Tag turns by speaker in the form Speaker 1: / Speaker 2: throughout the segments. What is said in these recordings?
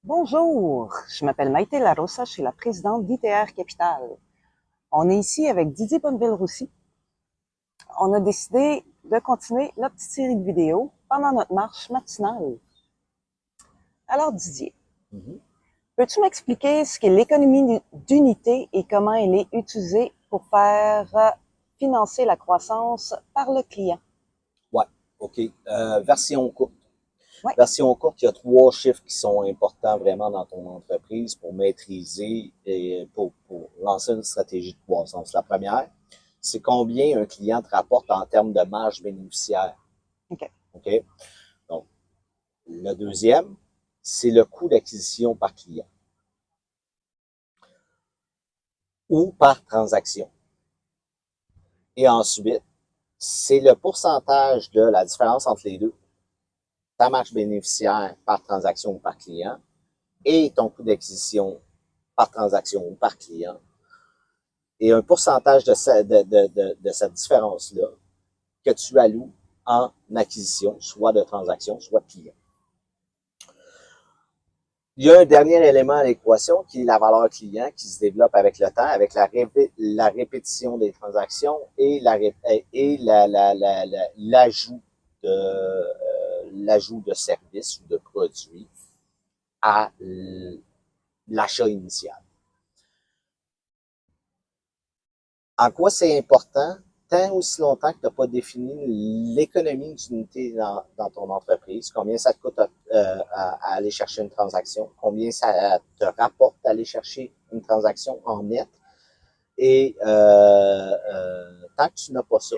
Speaker 1: Bonjour, je m'appelle Maïté Larossa, je suis la présidente d'ITR Capital. On est ici avec Didier Bonneville-Roussy. On a décidé de continuer notre petite série de vidéos pendant notre marche matinale. Alors Didier,
Speaker 2: Mhm.
Speaker 1: peux-tu m'expliquer ce qu'est l'économie d'unité et comment elle est utilisée pour faire financer la croissance par le client?
Speaker 2: Ouais, OK. Version courte.
Speaker 1: Oui.
Speaker 2: Version courte, il y a trois chiffres qui sont importants vraiment dans ton entreprise pour maîtriser et pour lancer une stratégie de croissance. La première, c'est combien un client te rapporte en termes de marge bénéficiaire.
Speaker 1: OK.
Speaker 2: OK? Donc, le deuxième, c'est le coût d'acquisition par client ou par transaction. Et ensuite, c'est le pourcentage de la différence entre les deux, ta marge bénéficiaire par transaction ou par client, et ton coût d'acquisition par transaction ou par client, et un pourcentage de cette différence-là que tu alloues en acquisition, soit de transaction, soit de client. Il y a un dernier élément à l'équation qui est la valeur client qui se développe avec le temps, avec la répétition des transactions et l'ajout de services ou de produits à l'achat initial. En quoi c'est important? Tant aussi longtemps que tu n'as pas défini l'économie d'unité dans ton entreprise, combien ça te coûte à aller chercher une transaction, combien ça te rapporte d'aller chercher une transaction en net, et tant que tu n'as pas ça,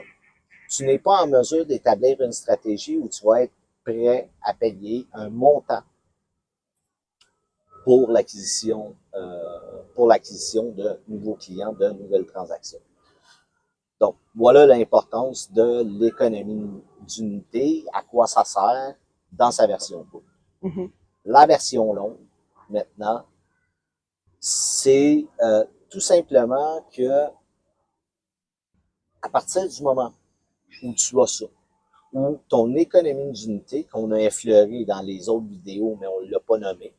Speaker 2: tu n'es pas en mesure d'établir une stratégie où tu vas être prêt à payer un montant pour l'acquisition de nouveaux clients, de nouvelles transactions. Donc, voilà l'importance de l'économie d'unité, à quoi ça sert dans sa version courte.
Speaker 1: Mhm.
Speaker 2: La version longue, maintenant, c'est tout simplement que à partir du moment où tu as ça, où ton économie d'unité, qu'on a effleuré dans les autres vidéos, mais on ne l'a pas nommé,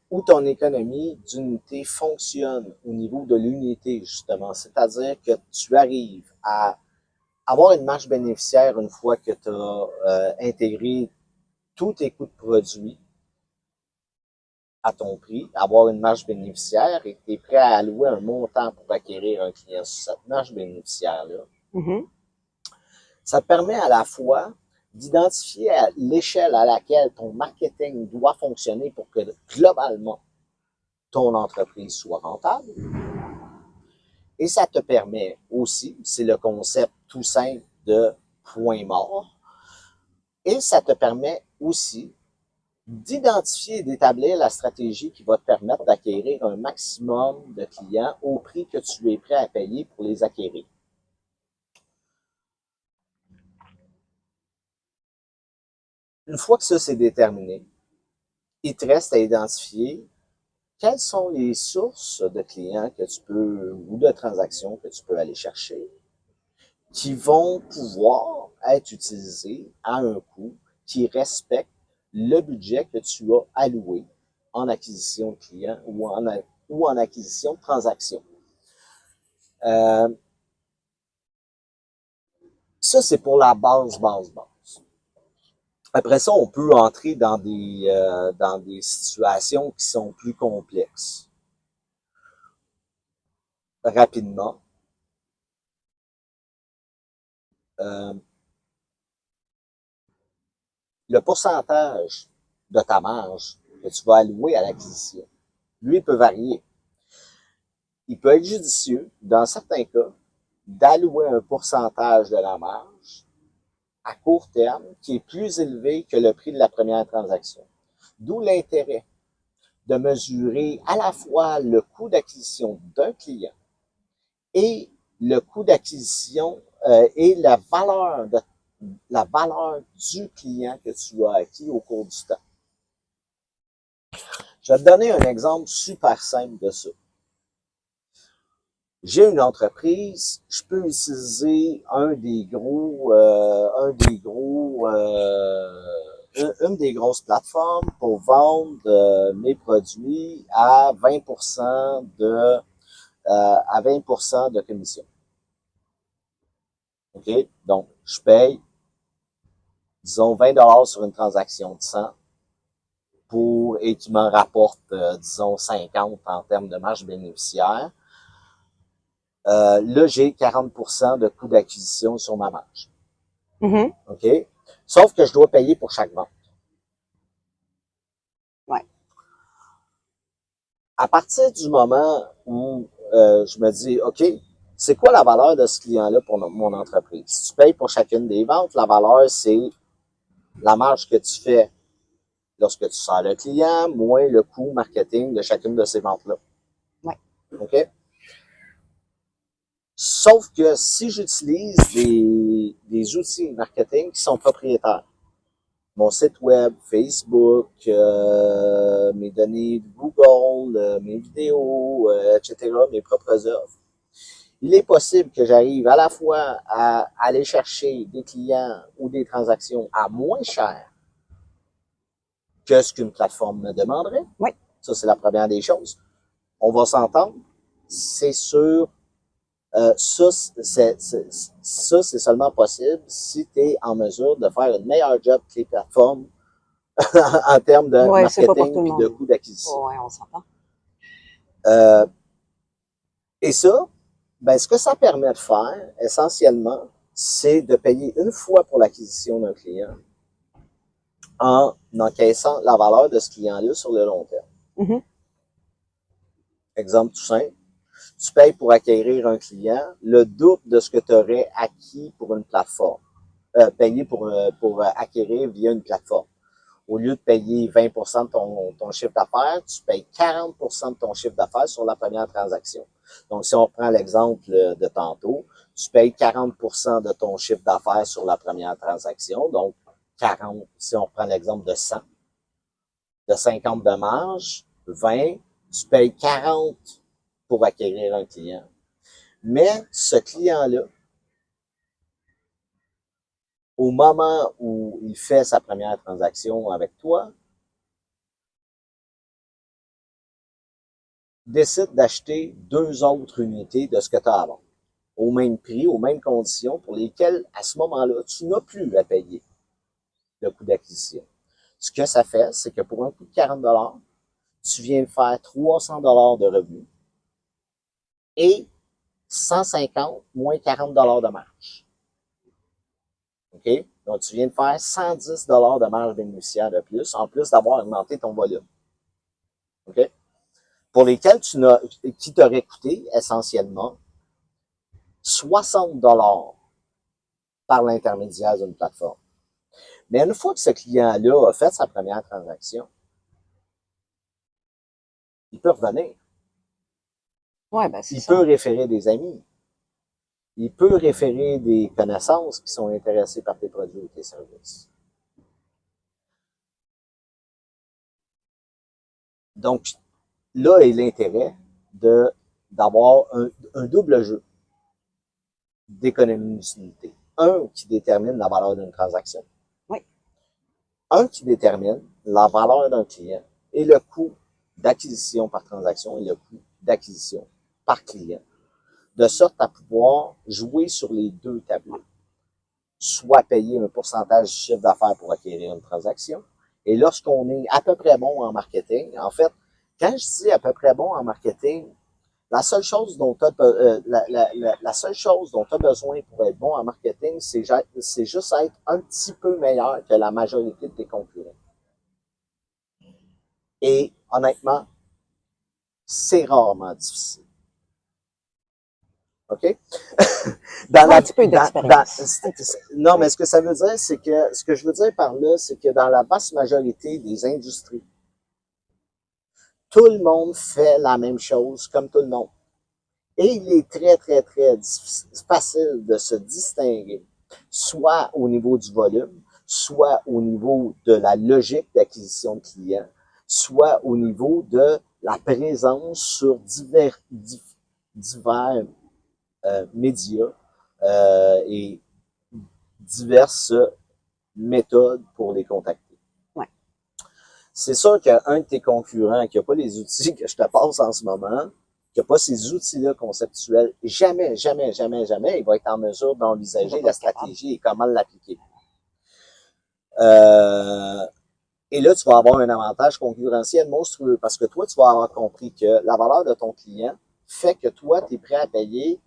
Speaker 2: où ton économie d'unité fonctionne au niveau de l'unité, justement, c'est-à-dire que tu arrives à avoir une marge bénéficiaire une fois que tu as intégré tous tes coûts de produits à ton prix, avoir une marge bénéficiaire et que tu es prêt à allouer un montant pour acquérir un client sur cette marge bénéficiaire-là,
Speaker 1: Mhm.
Speaker 2: ça te permet à la fois d'identifier l'échelle à laquelle ton marketing doit fonctionner pour que globalement ton entreprise soit rentable. Et ça te permet aussi, c'est le concept tout simple de point mort, et ça te permet aussi d'identifier et d'établir la stratégie qui va te permettre d'acquérir un maximum de clients au prix que tu es prêt à payer pour les acquérir. Une fois que ça c'est déterminé, il te reste à identifier quelles sont les sources de clients que tu peux ou de transactions que tu peux aller chercher qui vont pouvoir être utilisées à un coût qui respecte le budget que tu as alloué en acquisition de clients ou en acquisition de transactions. Euh, Ça, c'est pour la base. Après ça, on peut entrer dans des situations qui sont plus complexes. Rapidement, euh, le pourcentage de ta marge que tu vas allouer à l'acquisition, lui, peut varier. Il peut être judicieux, dans certains cas, d'allouer un pourcentage de la marge à court terme qui est plus élevé que le prix de la première transaction. D'où l'intérêt de mesurer à la fois le coût d'acquisition d'un client et le coût d'acquisition et la valeur du client que tu as acquis au cours du temps. Je vais te donner un exemple super simple de ça. J'ai une entreprise, je peux utiliser un des gros une des grosses plateformes pour vendre mes produits à 20% à 20% de commission. OK? Donc, je paye, disons, 20$ sur une transaction de 100 et qui m'en rapporte, disons, 50 en termes de marge bénéficiaire. Là, j'ai 40% de coût d'acquisition sur ma marge.
Speaker 1: Mhm.
Speaker 2: OK? Sauf que je dois payer pour chaque vente.
Speaker 1: Ouais.
Speaker 2: À partir du moment où je me dis, OK, c'est quoi la valeur de ce client-là pour mon entreprise? Si tu payes pour chacune des ventes, la valeur, c'est la marge que tu fais lorsque tu sers le client, moins le coût marketing de chacune de ces ventes-là.
Speaker 1: Ouais.
Speaker 2: OK? Sauf que si j'utilise des outils marketing qui sont propriétaires, mon site web, Facebook, mes données de Google, mes vidéos, etc., mes propres offres, il est possible que j'arrive à la fois à aller chercher des clients ou des transactions à moins cher que ce qu'une plateforme me demanderait.
Speaker 1: Oui.
Speaker 2: Ça, c'est la première des choses. On va s'entendre. C'est sûr. Ça, c'est seulement possible si tu es en mesure de faire une meilleure job que les plateformes en termes de
Speaker 1: Ouais, c'est pas pour tout
Speaker 2: marketing
Speaker 1: le
Speaker 2: et de
Speaker 1: monde.
Speaker 2: coût d'acquisition.
Speaker 1: Ouais, on s'entend.
Speaker 2: Euh, et ça, ben, ce que ça permet de faire, essentiellement, c'est de payer une fois pour l'acquisition d'un client en encaissant la valeur de ce client-là sur le long terme.
Speaker 1: Mhm.
Speaker 2: Exemple tout simple, tu payes pour acquérir un client le double de ce que tu aurais acquis pour une plateforme, payé pour acquérir via une plateforme. Au lieu de payer 20% de ton chiffre d'affaires, tu payes 40% de ton chiffre d'affaires sur la première transaction. Donc, si on prend l'exemple de tantôt, tu payes 40% de ton chiffre d'affaires sur la première transaction. Donc, 40, si on prend l'exemple de 100, de 50 de marge, 20, tu payes 40 pour acquérir un client. Mais ce client-là, au moment où il fait sa première transaction avec toi, décide d'acheter 2 autres unités de ce que tu as à vendre, au même prix, aux mêmes conditions, pour lesquelles, à ce moment-là, tu n'as plus à payer le coût d'acquisition. Ce que ça fait, c'est que pour un coût de 40$, tu viens de faire 300$ de revenus et 150 moins 40$ de marge. OK? Donc, tu viens de faire 110$ de marge bénéficiaire de plus, en plus d'avoir augmenté ton volume. OK? Pour lesquels qui t'aurait coûté essentiellement 60$ par l'intermédiaire d'une plateforme. Mais une fois que ce client-là a fait sa première transaction, il peut revenir.
Speaker 1: Ouais, ben c'est
Speaker 2: Il
Speaker 1: ça.
Speaker 2: peut référer des amis. Il peut référer des connaissances qui sont intéressées par tes produits ou tes services. Donc, là est l'intérêt d'avoir un double jeu d'économicité. Un qui détermine la valeur d'une transaction.
Speaker 1: Oui.
Speaker 2: Un qui détermine la valeur d'un client et le coût d'acquisition par transaction et le coût d'acquisition par client. De sorte à pouvoir jouer sur les deux tableaux. Soit payer un pourcentage du chiffre d'affaires pour acquérir une transaction. Et lorsqu'on est à peu près bon en marketing, en fait, quand je dis à peu près bon en marketing, la seule chose dont tu as, la seule chose dont tu as besoin pour être bon en marketing, c'est juste être un petit peu meilleur que la majorité de tes concurrents. Et honnêtement, c'est rarement difficile. OK?
Speaker 1: Faut un petit peu d'expérience.
Speaker 2: Non, mais ce que ça veut dire, c'est que, ce que je veux dire par là, c'est que dans la vaste majorité des industries, tout le monde fait la même chose comme tout le monde. Et il est très, très, très facile de se distinguer, soit au niveau du volume, soit au niveau de la logique d'acquisition de clients, soit au niveau de la présence sur divers médias et diverses méthodes pour les contacter. C'est sûr qu'un de tes concurrents qui n'a pas les outils que je te passe en ce moment, qui n'a pas ces outils-là conceptuels, jamais, jamais, jamais, jamais, il va être en mesure d'envisager la stratégie et comment l'appliquer. Et là, tu vas avoir un avantage concurrentiel monstrueux parce que toi, tu vas avoir compris que la valeur de ton client fait que toi, tu es prêt à payer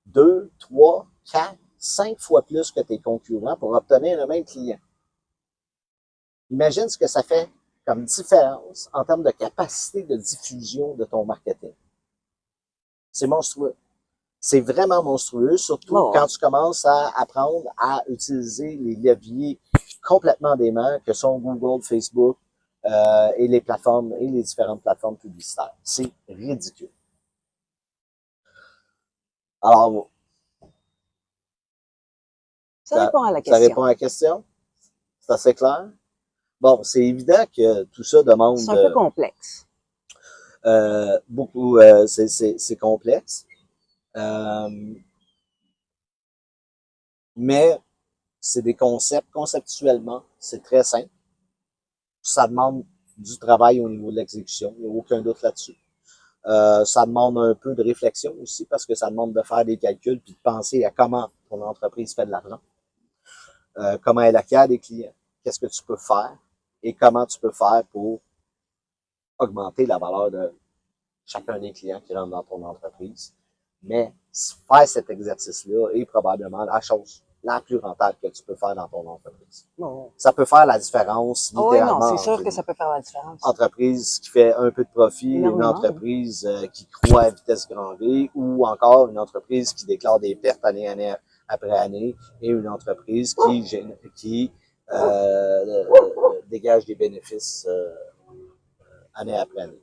Speaker 2: 2, 3, 4, 5 fois plus que tes concurrents pour obtenir le même client. Imagine ce que ça fait comme différence en termes de capacité de diffusion de ton marketing. C'est monstrueux. C'est vraiment monstrueux, surtout quand tu commences à apprendre à utiliser les leviers complètement déments que sont Google, Facebook et les plateformes et les différentes plateformes publicitaires. C'est ridicule. Alors,
Speaker 1: Ça répond à la
Speaker 2: ça
Speaker 1: question.
Speaker 2: répond à la question? C'est assez clair? Bon, c'est évident que tout ça demande...
Speaker 1: C'est un peu complexe.
Speaker 2: Beaucoup, c'est complexe. Mais c'est des concepts, conceptuellement, c'est très simple. Ça demande du travail au niveau de l'exécution, il n'y a aucun doute là-dessus. Ça demande un peu de réflexion aussi parce que ça demande de faire des calculs puis de penser à comment ton entreprise fait de l'argent, comment elle acquiert des clients, qu'est-ce que tu peux faire et comment tu peux faire pour augmenter la valeur de chacun des clients qui rentrent dans ton entreprise. Mais faire cet exercice-là est probablement la chose la plus rentable que tu peux faire dans ton entreprise.
Speaker 1: Bon.
Speaker 2: Ça peut faire la différence, littéralement.
Speaker 1: Oui, non, c'est sûr que ça peut faire la différence.
Speaker 2: Entreprise qui fait un peu de profit, une entreprise qui croît à vitesse grand V, ou encore une entreprise qui déclare des pertes année après année, et une entreprise qui dégage des bénéfices année après année.